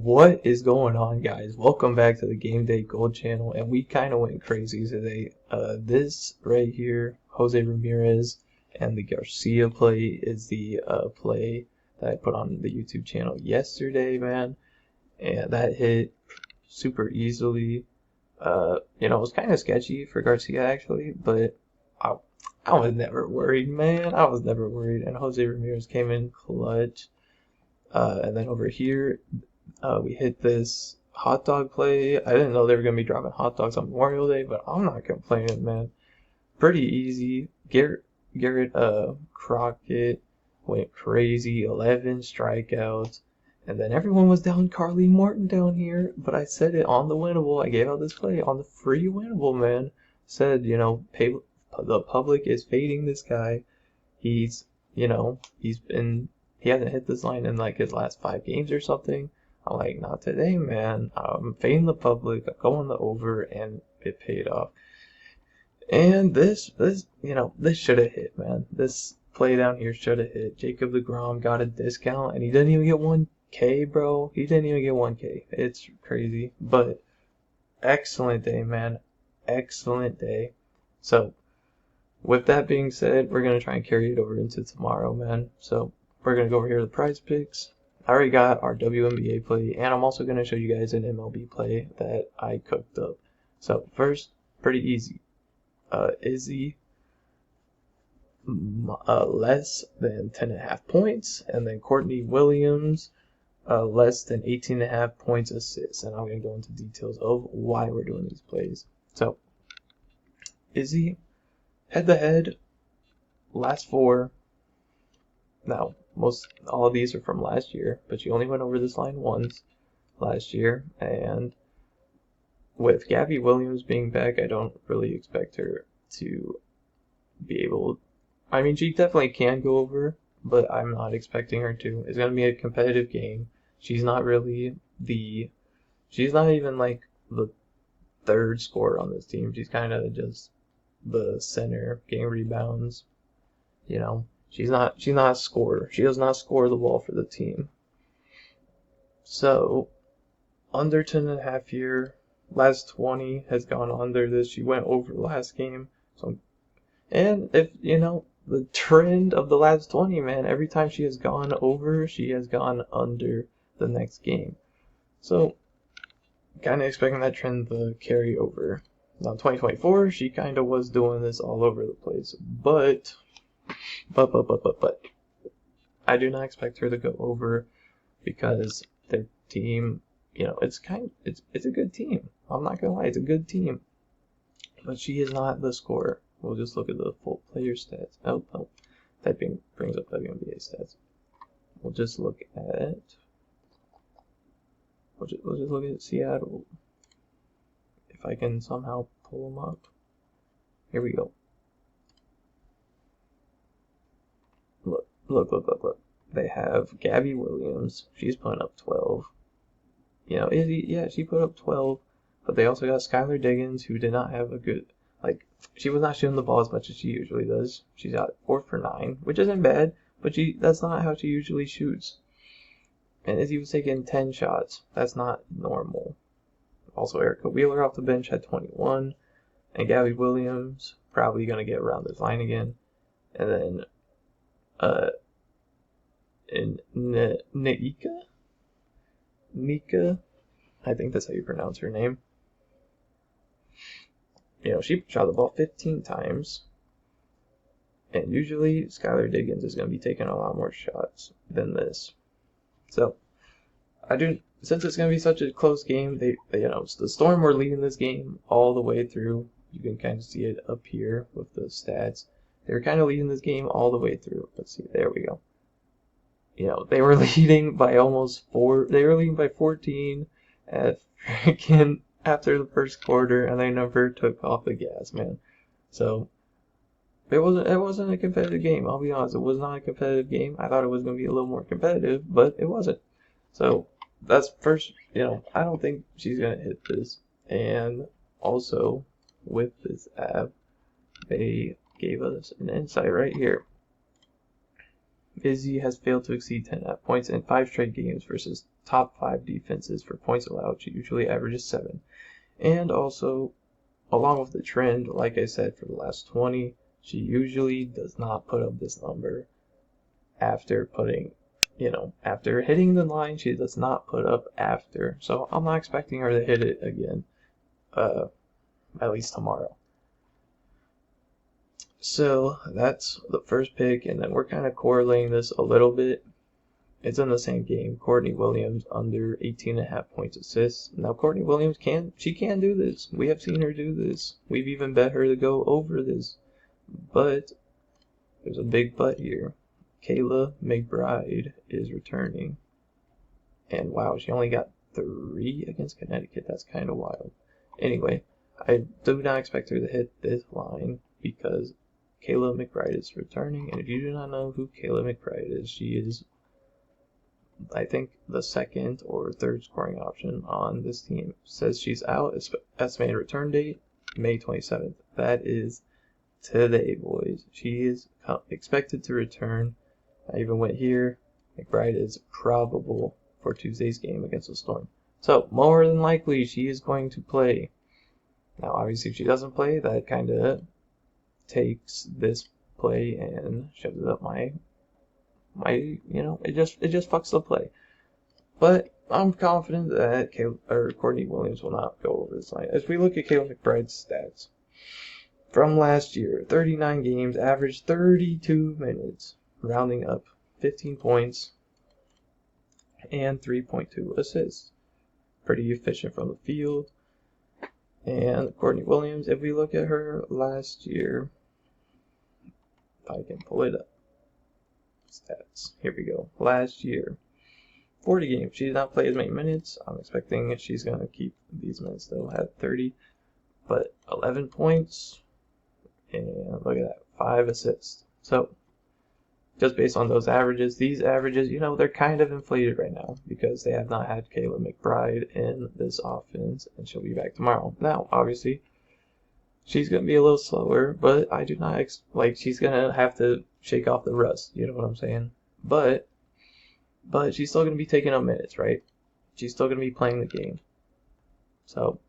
What is going on, guys? Welcome back to the Game Day Gold channel, and we kind of went crazy today. This right here, Jose Ramirez and the Garcia play is the play that I put on the YouTube channel yesterday, man, and that hit super easily. It was kind of sketchy for Garcia actually, but I was never worried, man. I was never worried, and Jose Ramirez came in clutch. And then over here, we hit this hot dog play. I didn't know they were going to be dropping hot dogs on Memorial Day, but I'm not complaining, man. Pretty easy. Garrett Crockett went crazy, 11 strikeouts. And then everyone was down Carly Morton down here, but I said it on the winnable. I gave out this play on the free winnable, man. Said, the public is fading this guy. He hasn't hit this line in like his last 5 games or something. I'm like, not today, man. I'm fading the public. I'm going the over, and it paid off. And this should have hit, man. This play down here should have hit. Jacob deGrom got a discount, and he didn't even get 1K, bro. He didn't even get 1K. It's crazy, but excellent day, man. Excellent day. So, with that being said, we're going to try and carry it over into tomorrow, man. So, we're going to go over here to the PrizePicks. I already got our WNBA play, and I'm also going to show you guys an MLB play that I cooked up. So, first, pretty easy. Izzy, less than 10.5 points, and then Courtney Williams, less than 18.5 points assists. And I'm going to go into details of why we're doing these plays. So, Izzy, head-to-head, last 4. Now, all of these are from last year, but she only went over this line once last year. And with Gabby Williams being back, I don't really expect her to be able. I mean, she definitely can go over, but I'm not expecting her to. It's going to be a competitive game. She's not even like the third scorer on this team. She's kind of just the center, getting rebounds, She's not a scorer. She does not score the ball for the team. So, under 10.5 here. Last 20 has gone under this. She went over last game. And if, the trend of the last 20, man, every time she has gone over, she has gone under the next game. So, kind of expecting that trend to carry over. Now, 2024, she kind of was doing this all over the place. But I do not expect her to go over because their team, it's a good team. I'm not gonna lie, it's a good team. But she is not the scorer. We'll just look at the full player stats. Oh, that brings up WNBA stats. We'll just look at Seattle. If I can somehow pull them up. Here we go. Look. They have Gabby Williams. She's putting up 12. Izzy, she put up 12. But they also got Skylar Diggins, who did not have a good, she was not shooting the ball as much as she usually does. She's got 4 for 9, which isn't bad, but that's not how she usually shoots. And Izzy was taking 10 shots. That's not normal. Also, Erica Wheeler off the bench had 21. And Gabby Williams, probably going to get around this line again. And then, Nika, I think that's how you pronounce her name. She shot the ball 15 times. And usually, Skylar Diggins is going to be taking a lot more shots than this. So, since it's going to be such a close game, the Storm were leading this game all the way through. You can kind of see it up here with the stats. They were kind of leading this game all the way through. Let's see, there we go. They were leading by almost 4. They were leading by 14 after the first quarter, and they never took off the gas, man. So it wasn't a competitive game. I'll be honest, it was not a competitive game. I thought it was going to be a little more competitive, but it wasn't. So that's first. I don't think she's going to hit this. And also with this app, they gave us an insight right here. Izzy has failed to exceed 10 points in 5 straight games versus top 5 defenses for points allowed. She usually averages 7. And also, along with the trend, like I said, for the last 20, she usually does not put up this number after putting, after hitting the line. She does not put up after. So I'm not expecting her to hit it again, at least tomorrow. So that's the first pick, and then we're kind of correlating this a little bit. It's in the same game. Courtney Williams under 18.5 points assists. Now Courtney Williams can do this. We have seen her do this. We've even bet her to go over this. But there's a big but here. Kayla McBride is returning. And wow, she only got 3 against Connecticut. That's kind of wild. Anyway, I do not expect her to hit this line because Kayla McBride is returning. And if you do not know who Kayla McBride is, she is, I think, the second or third scoring option on this team. It says she's out. Estimated return date, May 27th. That is today, boys. She is expected to return. I even went here. McBride is probable for Tuesday's game against the Storm. So, more than likely, she is going to play. Now, obviously, if she doesn't play, that kind of takes this play and shoves it up my it just fucks the play. But I'm confident that Courtney Williams will not go over this line. As we look at Kayla McBride's stats from last year, 39 games, average 32 minutes, rounding up, 15 points, and 3.2 assists. Pretty efficient from the field. And Courtney Williams, if we look at her last year, if I can pull it up. Stats. Here we go. Last year, 40 games. She did not play as many minutes. I'm expecting she's going to keep these minutes, though, at 30. But 11 points, and look at that, 5 assists. So, just based on those averages, these averages, they're kind of inflated right now because they have not had Kayla McBride in this offense, and she'll be back tomorrow. Now, obviously, she's going to be a little slower, but I do not she's going to have to shake off the rust, you know what I'm saying? But she's still going to be taking up minutes, right? She's still going to be playing the game. So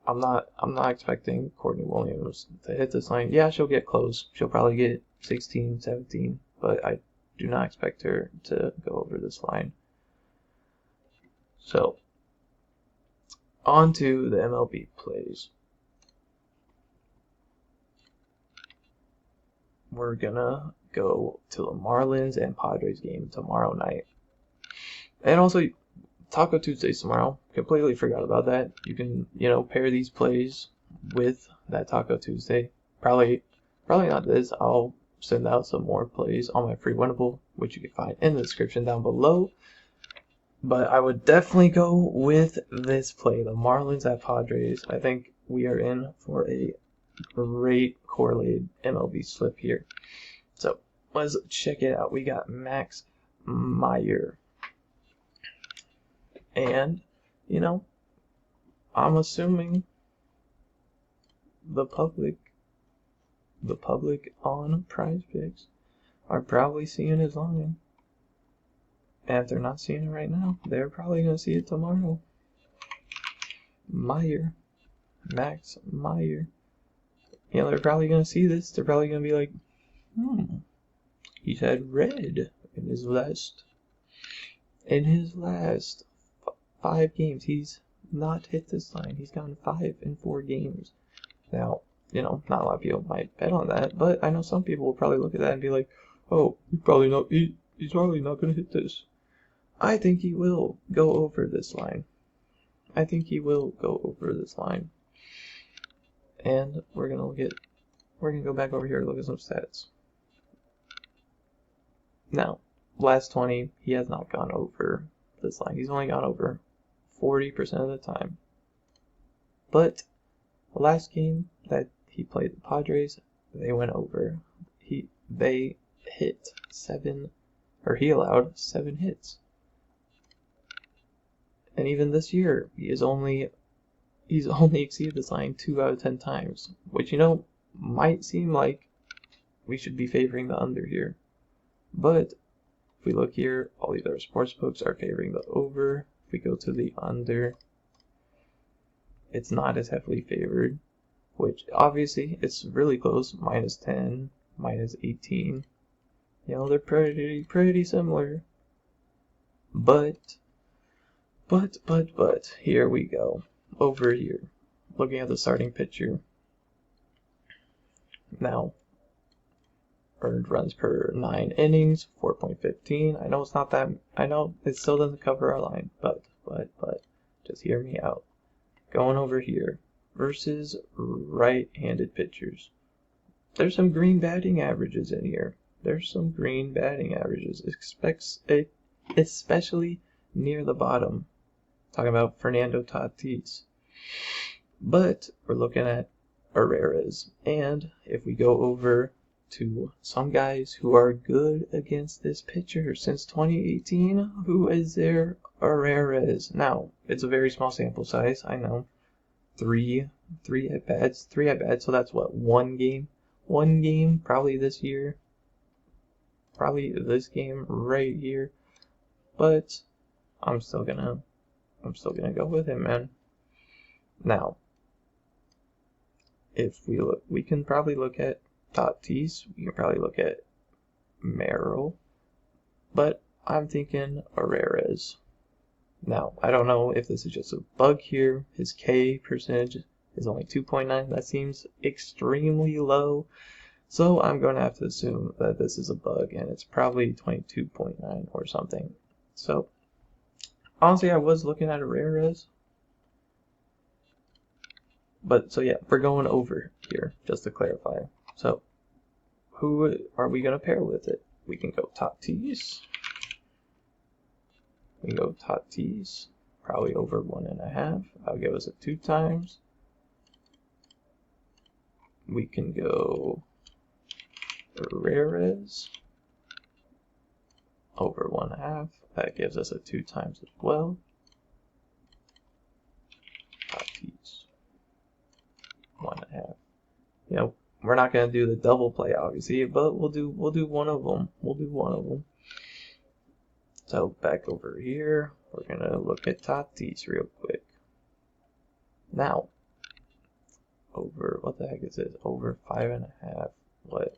I'm not expecting Courtney Williams to hit this line. Yeah, she'll get close. She'll probably get 16, 17, but I do not expect her to go over this line. So on to the MLB plays. We're gonna go to the Marlins and Padres game tomorrow night. And also, Taco Tuesdays tomorrow. Completely forgot about that. You can, pair these plays with that Taco Tuesday. Probably not this. I'll send out some more plays on my free winnable, which you can find in the description down below. But I would definitely go with this play, the Marlins at Padres. I think we are in for a great correlated MLB slip here. So let's check it out. We got Max Meyer. And, I'm assuming the public on PrizePicks are probably seeing his line. And if they're not seeing it right now, they're probably going to see it tomorrow. Max Meyer. They're probably going to see this. They're probably going to be like, he's had red in his last 5 games. He's not hit this line. He's gone 5 in 4 games. Now, not a lot of people might bet on that, but I know some people will probably look at that and be like, oh, he's probably not going to hit this. I think he will go over this line. And we're gonna go back over here to look at some stats. Now, last 20, he has not gone over this line. He's only gone over 40% of the time. But the last game that he played the Padres, they went over. He allowed 7 hits. And even this year, he's only exceeded this line 2 out of 10 times, which might seem like we should be favoring the under here. But If we look here, all these other sports books are favoring the over. If we go to the under, it's not as heavily favored, which obviously it's really close, -10, -18. You know, they're pretty similar. But, here we go. Over here, looking at the starting pitcher. Now, earned runs per 9 innings, 4.15. I know it's not that, I know it still doesn't cover our line, but, just hear me out. Going over here, versus right-handed pitchers. There's some green batting averages in here. There's some green batting averages, especially near the bottom. Talking about Fernando Tatis. But we're looking at Herrera's. And if we go over to some guys who are good against this pitcher since 2018, who is their Herrera's? Now, it's a very small sample size, I know. Three at bats, so that's what, one game? One game, probably this year. Probably this game right here. But I'm still gonna go with him, man. Now, if we look, we can probably look at Tatis, we can probably look at Merrill, but I'm thinking Herrera's. Now, I don't know if this is just a bug here. His K percentage is only 2.9. That seems extremely low. So I'm going to have to assume that this is a bug, and it's probably 22.9 or something. So, honestly, I was looking at Herrera's. But, so yeah, we're going over here, just to clarify. So, who are we going to pair with it? We can go Tatis. We can go Tatis, probably over 1.5. That'll give us a 2 times. We can go Herrera's, over 1.5. That gives us a 2 times as well. Tatis, 1.5. You know, we're not gonna do the double play, obviously, but we'll do one of them. We'll do one of them. So back over here, we're gonna look at Tatis real quick. Now, over, what the heck is this? Over 5.5. What?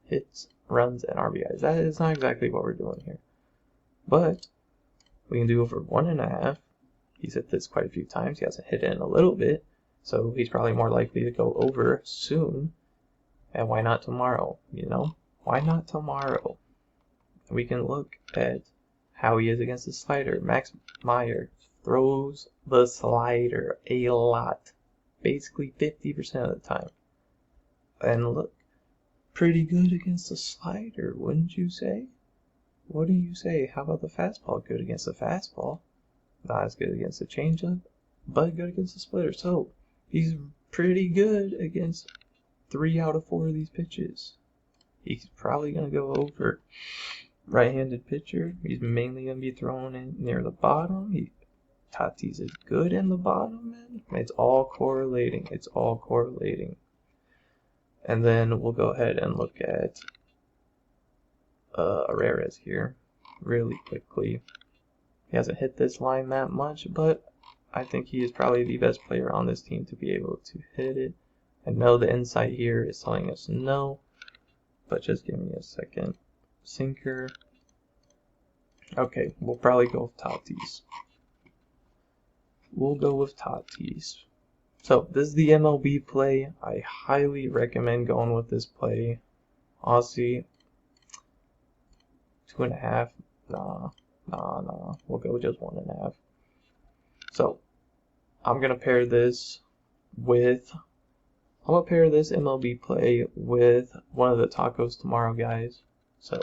Hits, runs, and RBIs. That is not exactly what we're doing here. But we can do over 1.5. He's hit this quite a few times. He hasn't hit it in a little bit, so he's probably more likely to go over soon. And why not tomorrow? You know, why not tomorrow? We can look at how he is against the slider. Max Meyer throws the slider a lot, basically 50% of the time. And look, pretty good against the slider, wouldn't you say? What do you say? How about the fastball? Good against the fastball. Not as good against the changeup, but good against the splitter. So he's pretty good against 3 out of 4 of these pitches. He's probably going to go over. Right-handed pitcher, he's mainly going to be thrown in near the bottom. Tatis is good in the bottom, man. It's all correlating. It's all correlating. And then we'll go ahead and look at Herrera's here really quickly. He hasn't hit this line that much, but I think he is probably the best player on this team to be able to hit it. I know the insight here is telling us no, but just give me a second. Sinker. Okay, we'll probably go with Tatis. We'll go with Tatis. So, this is the MLB play. I highly recommend going with this play. Honestly, 2.5. Nah. We'll go with just 1.5. So, I'm gonna pair this with. I'm gonna pair this MLB play with one of the tacos tomorrow, guys. So,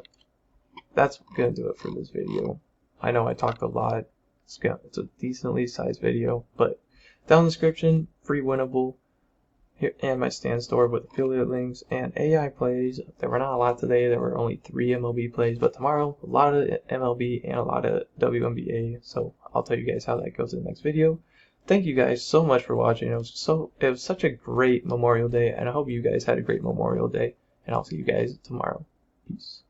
that's gonna do it for this video. I know I talked a lot. It's a decently sized video, but down in the description, free winnable here and my stand store with affiliate links and AI plays. There were not a lot today. There were only 3 MLB plays, but tomorrow a lot of MLB and a lot of WNBA. So I'll tell you guys how that goes in the next video. Thank you guys so much for watching. It was such a great Memorial Day, and I hope you guys had a great Memorial Day. And I'll see you guys tomorrow. Peace.